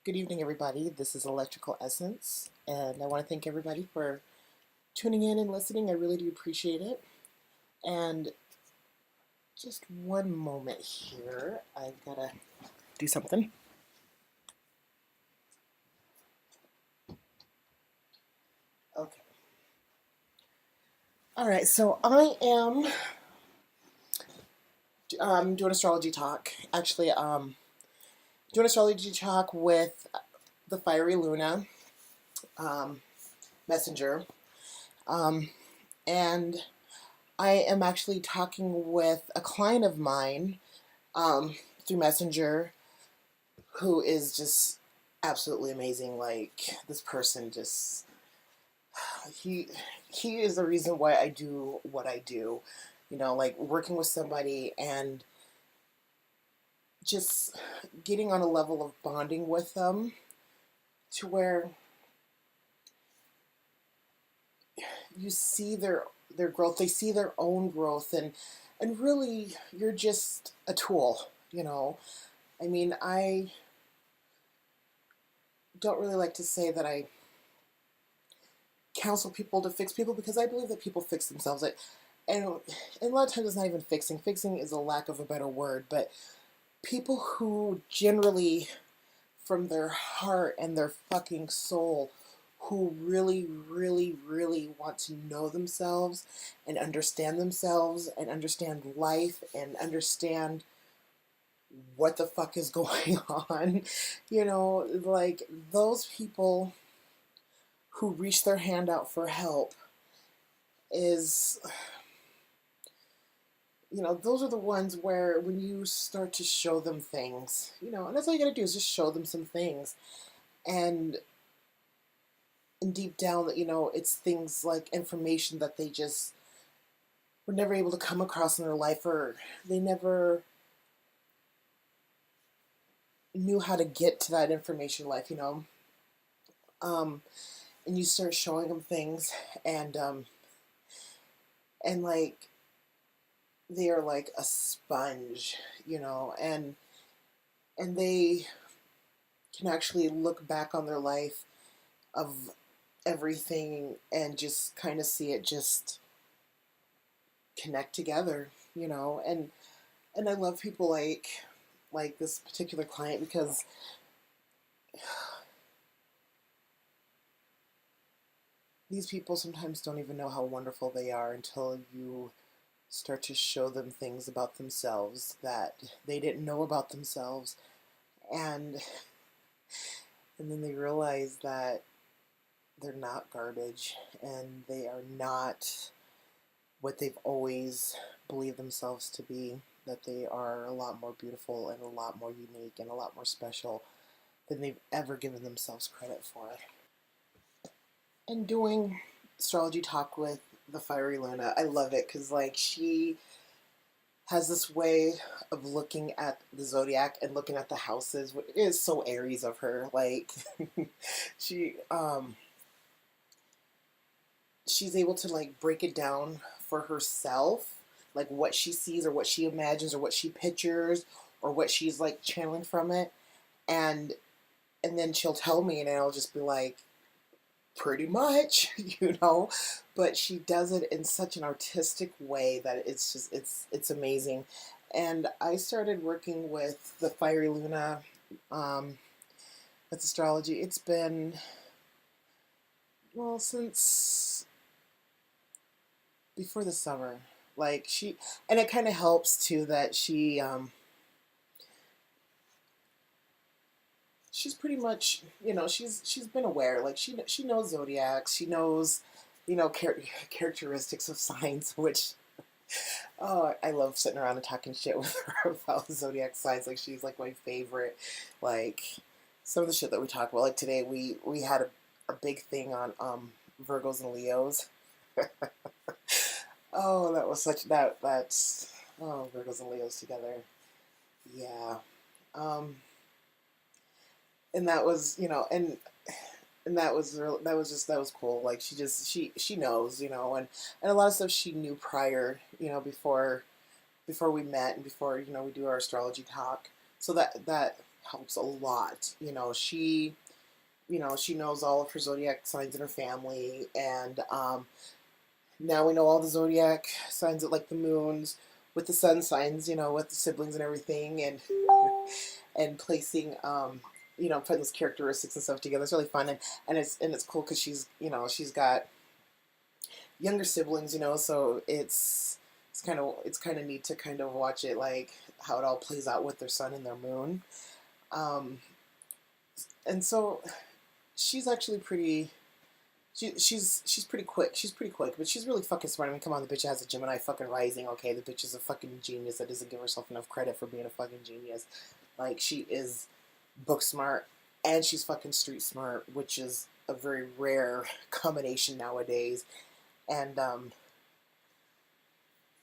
Good evening, everybody. This is Electrical Essence, and I want to thank everybody for tuning in and listening. I really do appreciate it. And just one moment here, I've got to do something. Okay. All right, so I am doing astrology talk. Actually, doing astrology talk with the Fiery Luna um, messenger. Um, and I am actually talking with a client of mine through Messenger who is just absolutely amazing. Like this person just he he is the reason why I do what I do. Like working with somebody and just getting on a level of bonding with them to where you see their growth, they see their own growth, and really you're just a tool. I mean, I don't really like to say that I counsel people to fix people because I believe that people fix themselves. And a lot of times it's not even fixing. Fixing is a lack of a better word, but people who generally, from their heart and their fucking soul, who really, really, really want to know themselves and understand life and understand what the fuck is going on, like those people who reach their hand out for help is those are the ones where when you start to show them things, and that's all you got to do is just show them some things. And deep down, that it's things like information that they just were never able to come across in their life, or they never knew how to get to that information life. Um, and you start showing them things, and like they are like a sponge, and they can actually look back on their life of everything and just kind of see it just connect together, and I love people like this particular client because these people sometimes don't even know how wonderful they are until you start to show them things about themselves that they didn't know about themselves, and and then they realize that they're not garbage and they are not what they've always believed themselves to be, that they are a lot more beautiful and a lot more unique and a lot more special than they've ever given themselves credit for. And doing astrology talk with the Fiery Luna, I love it because like she has this way of looking at the zodiac and looking at the houses. It is so Aries of her. Like she she's able to like break it down for herself, like what she sees or what she imagines or what she pictures or what she's like channeling from it, and then she'll tell me and I'll just be like, pretty much, but she does it in such an artistic way that it's amazing. And I started working with the Fiery Luna. That's astrology. It's been, well, since before the summer. Like and it kind of helps too that she's pretty much, she's been aware. Like she knows zodiacs. She knows, characteristics of signs, which, oh, I love sitting around and talking shit with her about zodiac signs. Like she's like my favorite. Like some of the shit that we talk about. Like today we had a big thing on Virgos and Leos. Oh, that was such that's oh, Virgos and Leos together. Yeah. Um and that was, and that was that was cool. Like she knows, and a lot of stuff she knew prior, before we met and before, we do our astrology talk. So that helps a lot. She knows all of her zodiac signs in her family, and now we know all the zodiac signs, like the moons, with the sun signs, with the siblings and everything, and placing, putting those characteristics and stuff together. It's really fun, and it's cool because she's got younger siblings, so it's kind of neat to kind of watch it, like how it all plays out with their sun and their moon. Um, and so she's actually pretty. She's pretty quick. She's pretty quick, but she's really fucking smart. I mean, come on, the bitch has a Gemini fucking rising. Okay, the bitch is a fucking genius that doesn't give herself enough credit for being a fucking genius. Like, she is book smart and she's fucking street smart, which is a very rare combination nowadays. And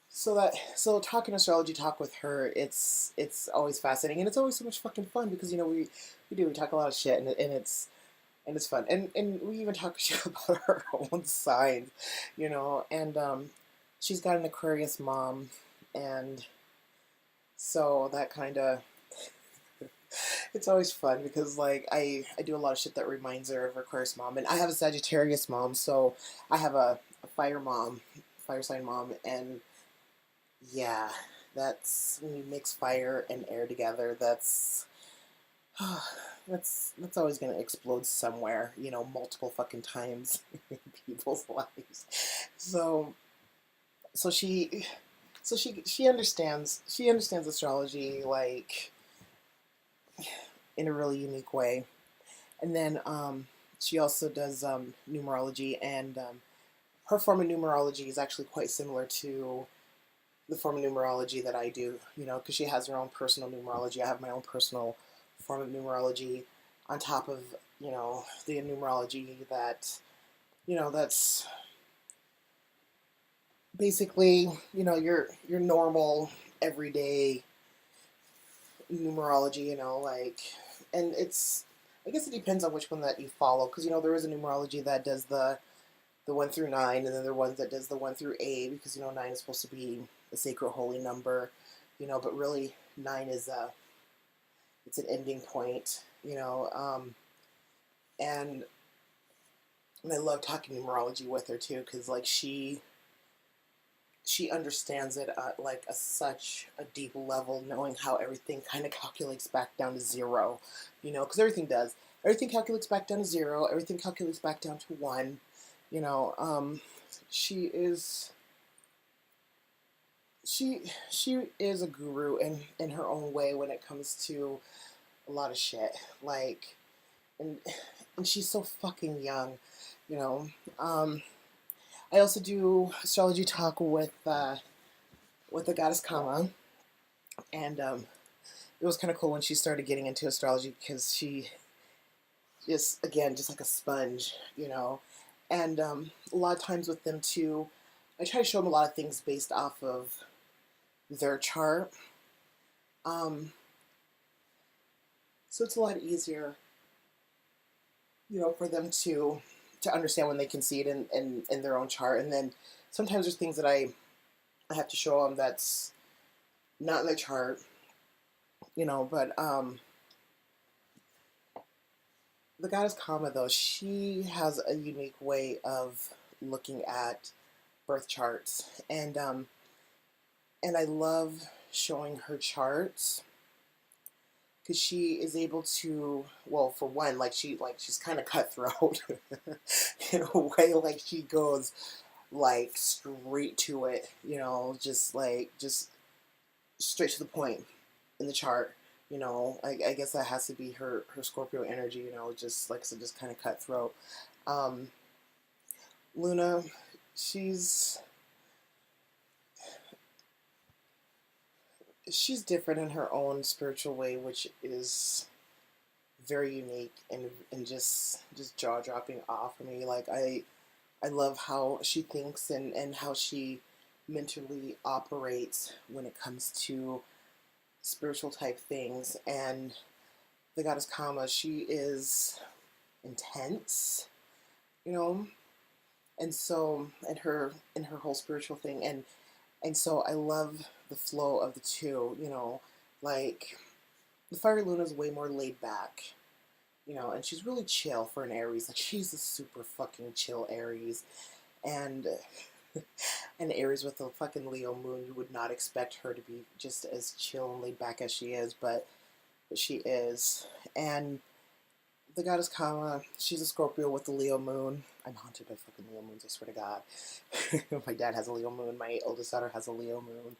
so talking astrology talk with her, it's always fascinating, and it's always so much fucking fun because we talk a lot of shit, and it's fun, and we even talk shit about our own signs, and she's got an Aquarius mom, and so that kind of it's always fun because, like, I do a lot of shit that reminds her of her Aquarius mom, and I have a Sagittarius mom, so I have a fire sign mom, and yeah, that's when you mix fire and air together. That's always gonna explode somewhere, multiple fucking times in people's lives. So so she she understands astrology, like, in a really unique way. And then she also does numerology, and her form of numerology is actually quite similar to the form of numerology that I do, because she has her own personal numerology. I have my own personal form of numerology on top of, the numerology that's basically, your normal everyday numerology, like, and I guess it depends on which one that you follow, because, there is a numerology that does the 1 through 9, and then there are ones that does the 1 through 8, because 9 is supposed to be a sacred holy number, but really 9 is it's an ending point, and I love talking numerology with her too, because, like, she understands it at, like, such a deep level, knowing how everything kind of calculates back down to zero, because everything does. Everything calculates back down to zero. Everything calculates back down to one. You know, she is she is a guru in her own way when it comes to a lot of shit. Like, and and she's so fucking young. You know. I also do astrology talk with the goddess Kama, and it was kind of cool when she started getting into astrology because she is, again, just like a sponge, and a lot of times with them too, I try to show them a lot of things based off of their chart. Um, so it's a lot easier, for them to understand when they can see it in their own chart. And then sometimes there's things that I have to show them that's not in their chart, but the goddess Kama, though, she has a unique way of looking at birth charts, and I love showing her charts because she is able to, well, for one, she's kind of cutthroat in a way. Like, she goes, like, straight to it, just straight to the point in the chart. I guess that has to be her Scorpio energy. Just like I said, just kind of cutthroat. Um, Luna, she's she's different in her own spiritual way, which is very unique and just jaw dropping off for me. Like, I love how she thinks and how she mentally operates when it comes to spiritual type things. And the goddess Kama, she is intense, you know, and so and her whole spiritual thing, and so I love the flow of the two, like, the Fiery Luna is way more laid back, and she's really chill for an Aries. Like, she's a super fucking chill Aries. And an Aries with a fucking Leo moon, you would not expect her to be just as chill and laid back as she is, but she is. And the goddess Kama, she's a Scorpio with the Leo moon. I'm haunted by fucking Leo moons, I swear to God. My dad has a Leo moon. My oldest daughter has a Leo moon.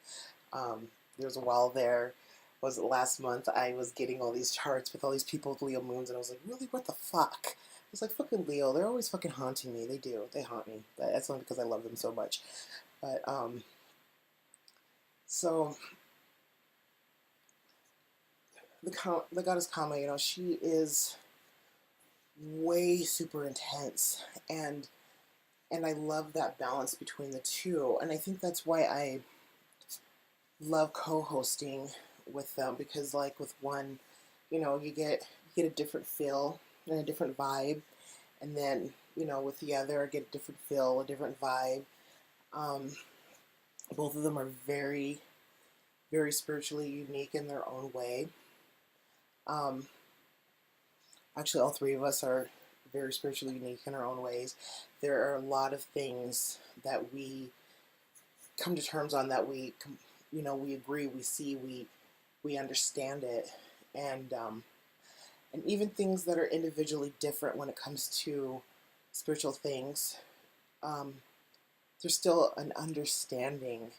There was a while there, was it last month, I was getting all these charts with all these people with Leo moons, and I was like, really, what the fuck? It's like, fucking Leo, they're always fucking haunting me. They do. They haunt me. But that's only because I love them so much. But, so, the goddess Kama, she is way super intense, and I love that balance between the two, and I think that's why I love co-hosting with them, because like with one, you get a different feel and a different vibe, and then with the other I get a different feel, a different vibe. Um, Both of them are very, very spiritually unique in their own way. Um, Actually, all three of us are very spiritually unique in our own ways. There are a lot of things that we come to terms on, that we agree, we see, we understand it, and even things that are individually different when it comes to spiritual things. Um, there's still an understanding,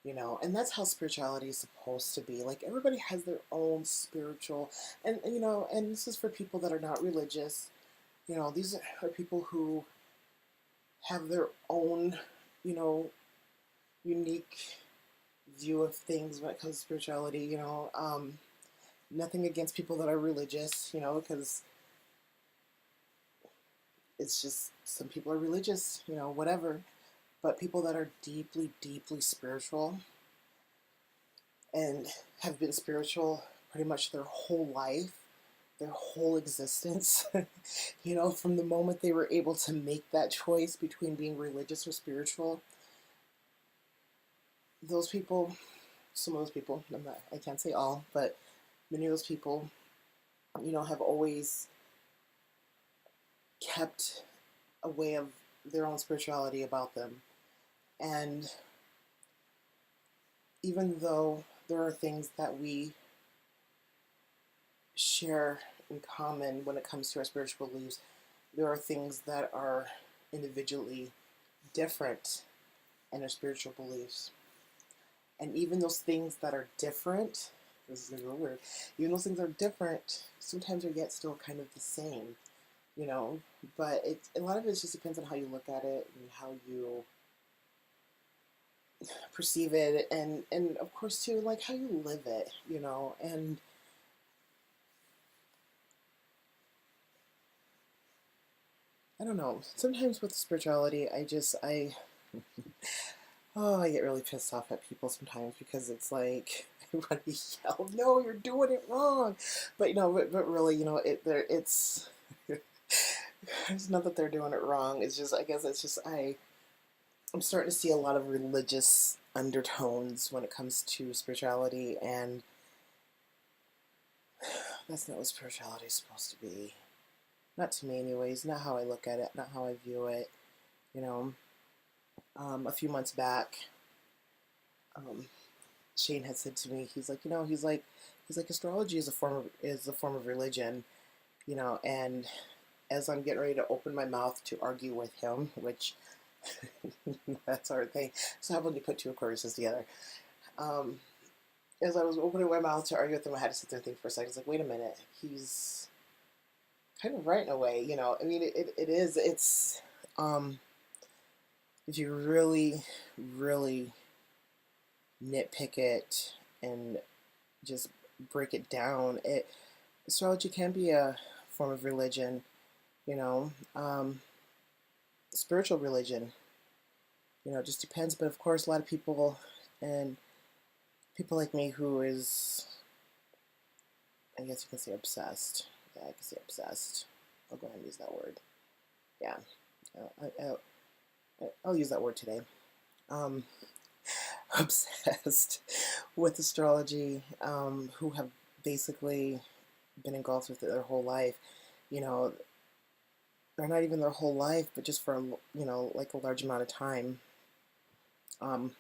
and that's how spirituality is supposed to be. Like, everybody has their own spiritual, and this is for people that are not religious. These are people who have their own, you know, unique view of things when it comes to spirituality. Nothing against people that are religious, because it's just, some people are religious, whatever. But people that are deeply, deeply spiritual and have been spiritual pretty much their whole life, their whole existence, from the moment they were able to make that choice between being religious or spiritual, those people, some of those people, I can't say all, but many of those people, have always kept a way of their own spirituality about them. And even though there are things that we share in common when it comes to our spiritual beliefs, there are things that are individually different in our spiritual beliefs. And even those things that are different, this is going to be weird, even those things that are different, sometimes are yet still kind of the same, but a lot of it just depends on how you look at it and how you perceive it, and of course too, like, how you live it, and I don't know, sometimes with spirituality, I get really pissed off at people sometimes, because it's like, I want to yell, no, you're doing it wrong, but but really, it's it's not that they're doing it wrong, it's just, I guess it's just, I'm starting to see a lot of religious undertones when it comes to spirituality, and that's not what spirituality is supposed to be. Not to me, anyways. Not how I look at it. Not how I view it. You know, a few months back, Shane had said to me, he's like, astrology is a form of religion. And as I'm getting ready to open my mouth to argue with him, which that's our thing. So how about you put two Aquariuses together? As I was opening my mouth to argue with him, I had to sit there and think for a second. It's like, wait a minute, he's kind of right in a way. I mean, it is. It's if you really, really nitpick it and just break it down, astrology can be a form of religion. You know, spiritual religion. It just depends. But of course, a lot of people and people like me who is, I guess you can say, obsessed. Yeah, I can say obsessed. I'll go ahead and use that word. Yeah, I'll use that word today. Obsessed with astrology, who have basically been engulfed with it their whole life, you know, or not even their whole life, but just for, like a large amount of time. Um,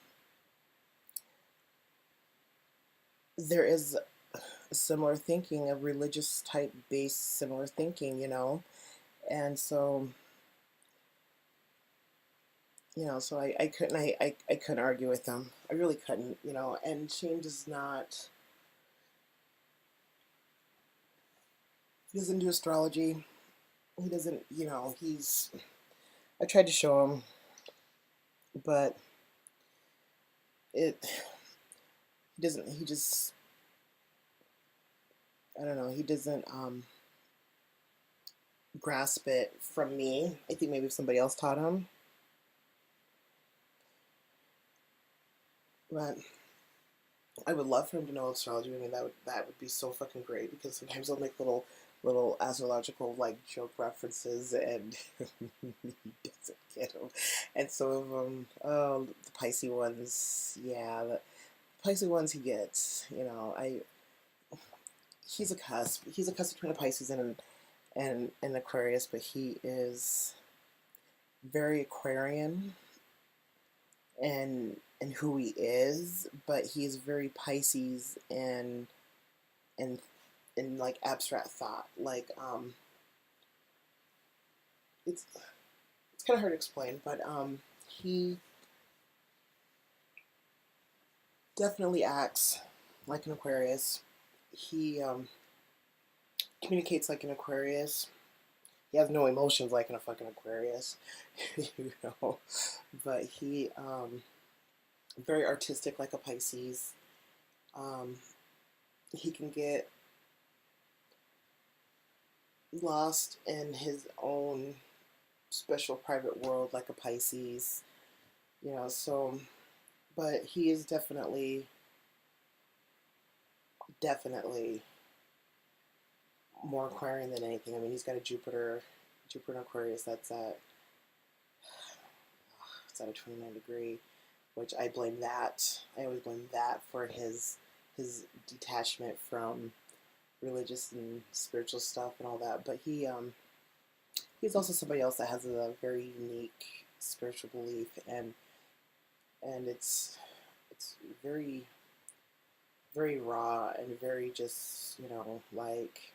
there is a similar thinking, a religious type based similar thinking, and so, so I couldn't, I couldn't argue with them. I really couldn't, and Shane does not, he doesn't do astrology. He doesn't, I tried to show him, but it, he doesn't, he just, I don't know, he doesn't grasp it from me. I think maybe if somebody else taught him, but I would love for him to know astrology. I mean, that would be so fucking great, because sometimes I'll make little astrological like joke references, and he doesn't get them. And some of them, oh, the Pisces ones, yeah, the Pisces ones he gets. He's a cusp. He's a cusp between a Pisces and an Aquarius, but he is very Aquarian and who he is, but he's very Pisces and in like abstract thought. Like it's kind of hard to explain, but he definitely acts like an Aquarius. He communicates like an Aquarius. He has no emotions like in a fucking Aquarius, you know. But he very artistic like a Pisces. Um, he can get lost in his own special private world like a Pisces, so but he is definitely more Aquarian than anything. I mean, he's got a Jupiter in Aquarius that's at it's at a 29 degree, which I blame that. I always blame that for his detachment from religious and spiritual stuff and all that. But he's also somebody else that has a very unique spiritual belief, and it's very very raw and very just like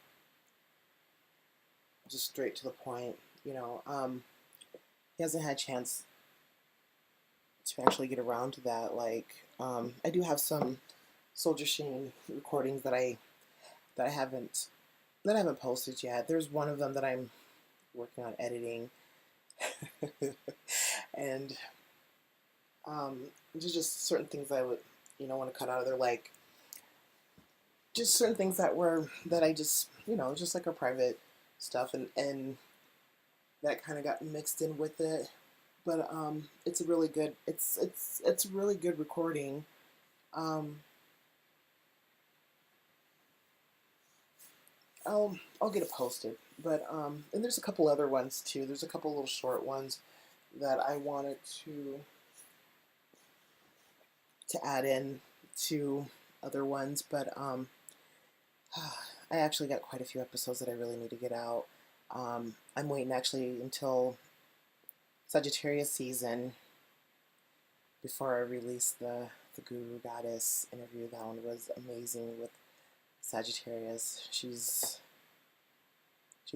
just straight to the point. He hasn't had a chance to actually get around to that. Like I do have some Soldier Sheen recordings that I haven't posted yet. There's one of them that I'm working on editing, and there's just certain things I would want to cut out of there, like just certain things that I just just like our private stuff, and that kind of got mixed in with it. But it's a really good it's a really good recording. Um, I'll get it posted. But and there's a couple other ones too. There's a couple little short ones that I wanted to add in to other ones, but I actually got quite a few episodes that I really need to get out. I'm waiting actually until Sagittarius season before I release the Guru Goddess interview. That one was amazing with Sagittarius. She's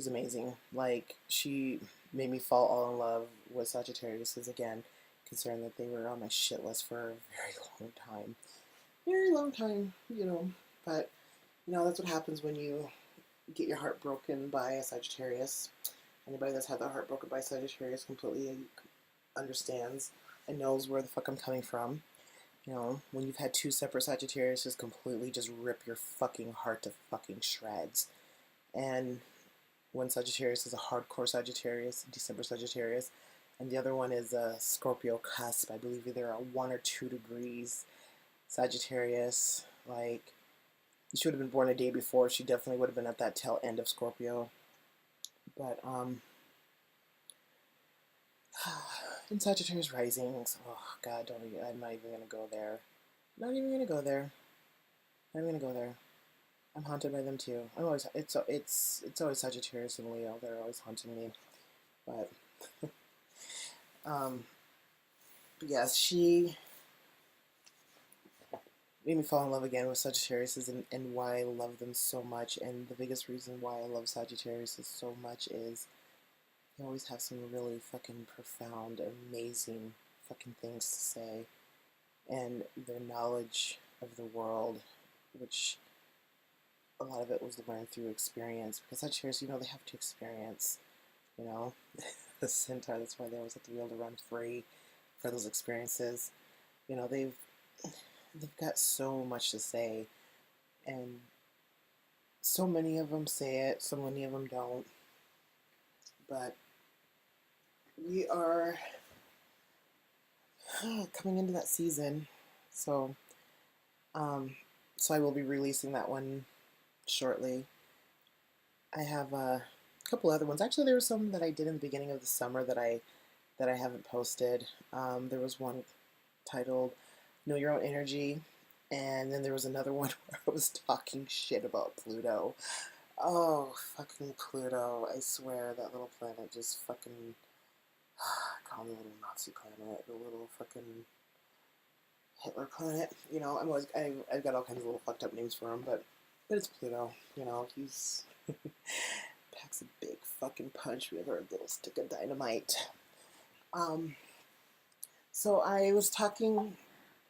amazing. Like, she made me fall all in love with Sagittarius, because again, considering that they were on my shit list for a very long time. Very long time, But that's what happens when you get your heart broken by a Sagittarius. Anybody that's had their heart broken by Sagittarius completely understands and knows where the fuck I'm coming from. When you've had two separate Sagittarius just completely just rip your fucking heart to fucking shreds. And one Sagittarius is a hardcore Sagittarius, December Sagittarius, and the other one is a Scorpio cusp. I believe either a 1 or 2 degrees Sagittarius. Like, she would have been born a day before. She definitely would have been at that tail end of Scorpio. But in Sagittarius rising, oh god, don't even, I'm not even gonna go there. Not even gonna go there. Not even gonna go there. I'm haunted by them too. It's always Sagittarius and Leo. They're always haunting me. But um, yes, she made me fall in love again with Sagittarius and why I love them so much. And the biggest reason why I love Sagittarius so much is they always have some really fucking profound, amazing fucking things to say. And their knowledge of the world, which a lot of it was learned through experience. Because Sagittarius, they have to experience, you know. The centaur, that's why they always have to be able to run free for those experiences. They've got so much to say, and so many of them say it, so many of them don't. But we are coming into that season, so so I will be releasing that one shortly. I have a couple other ones. Actually, there were some that I did in the beginning of the summer that I haven't posted. There was one titled "Know Your Own Energy," and then there was another one where I was talking shit about Pluto. Oh, fucking Pluto! I swear that little planet just fucking call me a little Nazi planet, the little fucking Hitler planet. I've got all kinds of little fucked up names for him, but it's Pluto. He's packs a big fucking punch with a little stick of dynamite. Um, so I was talking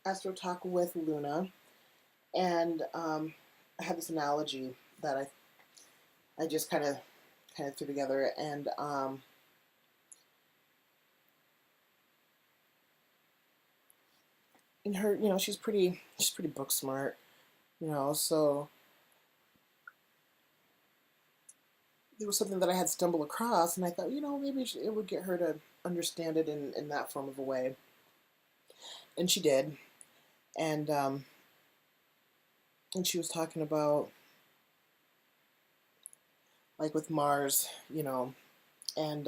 Astro Talk with Luna, and I had this analogy that I just kind of threw together, and in her, she's pretty book smart, so it was something that I had stumbled across, and I thought, maybe it would get her to understand it in that form of a way, and she did, and and she was talking about like with Mars, and and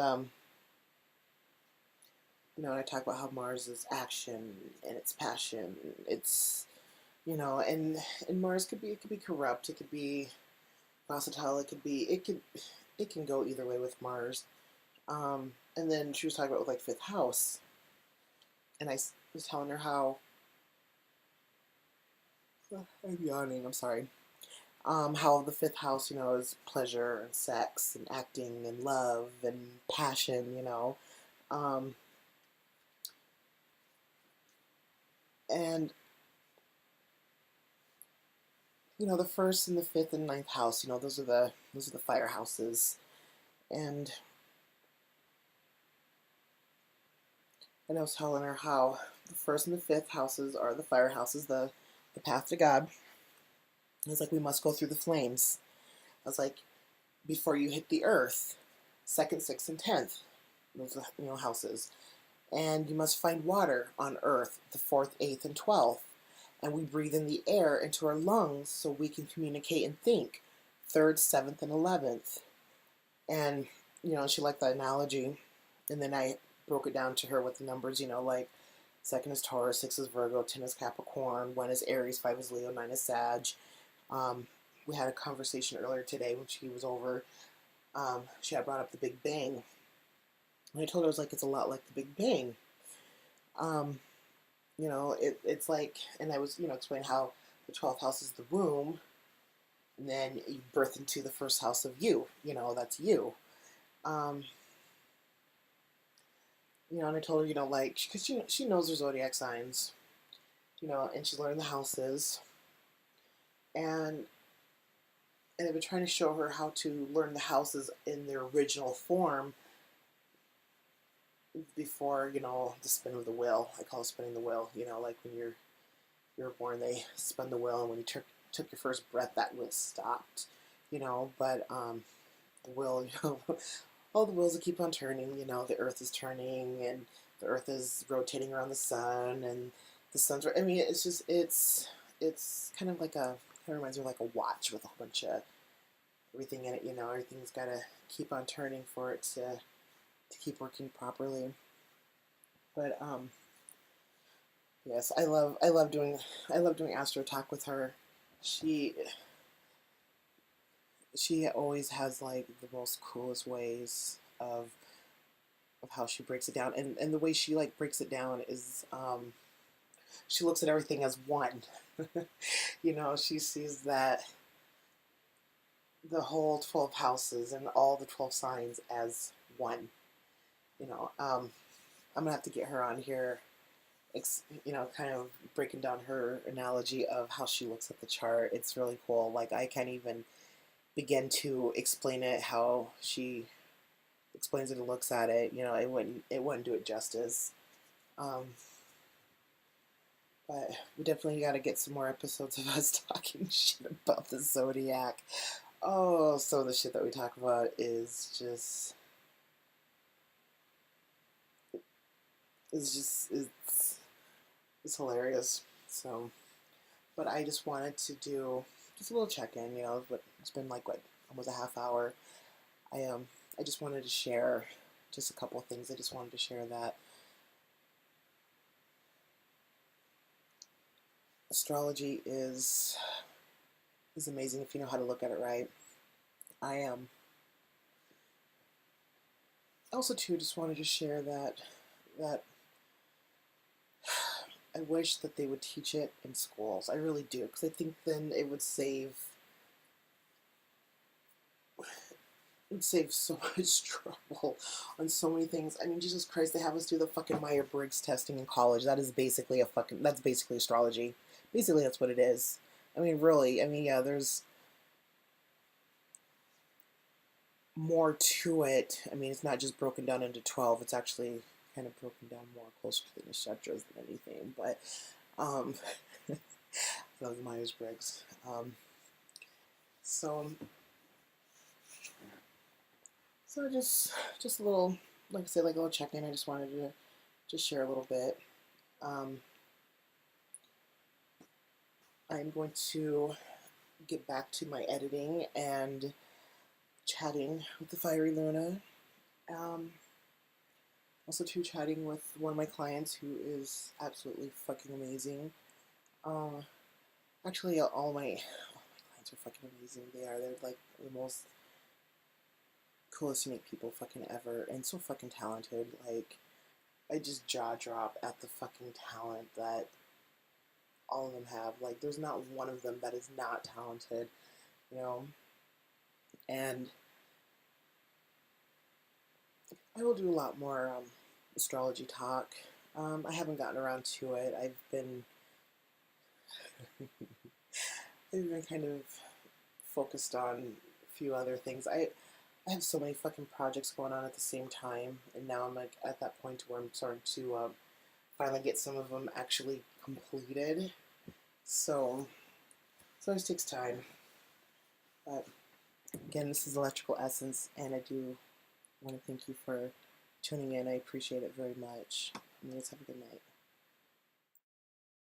I talk about how Mars is action and it's passion, it's and Mars it could be corrupt, it could be versatile, it can go either way with Mars. And then she was talking about with like fifth house, and I was telling her how I'm yawning. I'm sorry. How the fifth house, is pleasure and sex and acting and love and passion, um, and the first and the fifth and ninth house, those are the fire houses, and I was telling her how the first and the fifth houses are the fire houses, the path to God. I was like, we must go through the flames. I was like, before you hit the earth, second, sixth, and 10th, those are, houses. And you must find water on earth, the fourth, eighth, and 12th. And we breathe in the air into our lungs so we can communicate and think, third, seventh, and 11th. And, she liked that analogy. And then I broke it down to her with the numbers, like second is Taurus, six is Virgo, 10 is Capricorn, 1 is Aries, 5 is Leo, 9 is Sag. We had a conversation earlier today when she was over. She had brought up the Big Bang. And I told her, I was like, it's a lot like the Big Bang. It's like, and I was, explaining how the 12th house is the womb, and then you birth into the first house of you, that's you. And I told her, like, because she knows her zodiac signs, and she's learned the houses, and I've been trying to show her how to learn the houses in their original form before, the spin of the wheel. I call it spinning the wheel, like when you're born, they spun the wheel, and when you took your first breath, that wheel stopped, but the wheel, all the wheels will keep on turning, the earth is turning, and the earth is rotating around the sun, and the sun's, I mean, it's just, it's kind of like it reminds me of like a watch with a whole bunch of everything in it, everything's got to keep on turning for it to keep working properly. But yes, I love doing Astro Talk with her. She she always has like the most coolest ways of how she breaks it down, and the way she like breaks it down is she looks at everything as one. You know, she sees that the whole 12 houses and all the 12 signs as one. You know, I'm gonna have to get her on here, you know, kind of breaking down her analogy of how she looks at the chart. It's really cool. Like, I can't even begin to explain it how she explains it and looks at it. You know, it wouldn't do it justice. Um, but we definitely got to get some more episodes of us talking shit about the zodiac. Oh, some of the shit that we talk about is just, it's hilarious. So, but I just wanted to do just a little check-in. You know, but it's been like what, almost a half hour. I just wanted to share just a couple of things. I just wanted to share that astrology is amazing if you know how to look at it right. I also too just wanted to share that I wish that they would teach it in schools. I really do, because I think then it would save so much trouble on so many things. I mean, Jesus Christ, they have us do the fucking Myers-Briggs testing in college. That's basically astrology. Basically, that's what it is. I mean, really. I mean, yeah, there's more to it. I mean, it's not just broken down into 12. It's actually kind of broken down more closer to the nakshatras than anything. But, um, that was Myers-Briggs. So, so just a little, like I said, like a little check-in. I just wanted to just share a little bit. Um, I'm going to get back to my editing and chatting with the Fiery Luna. Um, Also, too, chatting with one of my clients who is absolutely fucking amazing. Uh, Actually, all my clients are fucking amazing. They're like the most coolest, unique people fucking ever, and so fucking talented. Like, I just jaw drop at the fucking talent that all of them have. Like, there's not one of them that is not talented, you know. And I will do a lot more astrology talk. I haven't gotten around to it. I've been kind of focused on a few other things. I have so many fucking projects going on at the same time, and now I'm like at that point where I'm starting to finally get some of them actually completed. So, so it just takes time. But again, this is Electrical Essence, and I do want to thank you for tuning in. I appreciate it very much. And let's have a good night.